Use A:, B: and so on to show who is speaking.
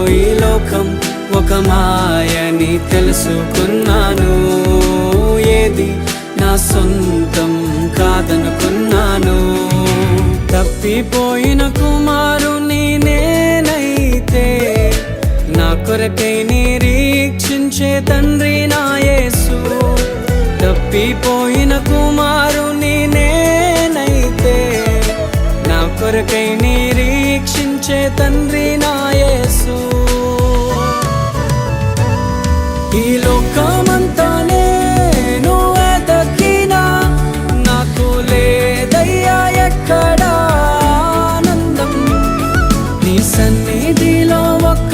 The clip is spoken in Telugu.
A: ఈ లోకం ఒక మాయని తెలుసుకున్నాను. ఏది నా సొంతం కాదనుకున్నాను. తప్పిపోయిన కుమారుని నేనైతే నా కొరకై నిరీక్షించే తండ్రి నా యేసు. తప్పిపోయిన కుమారుని నేనైతే నా కొరకై నిరీక్షించే తండ్రి నా యేసు. ఈ లోకమంతా నేను వెతకినా నాకు లేదయ్యా ఎక్కడా ఆనందం. నీ సన్నిధిలో ఒక్క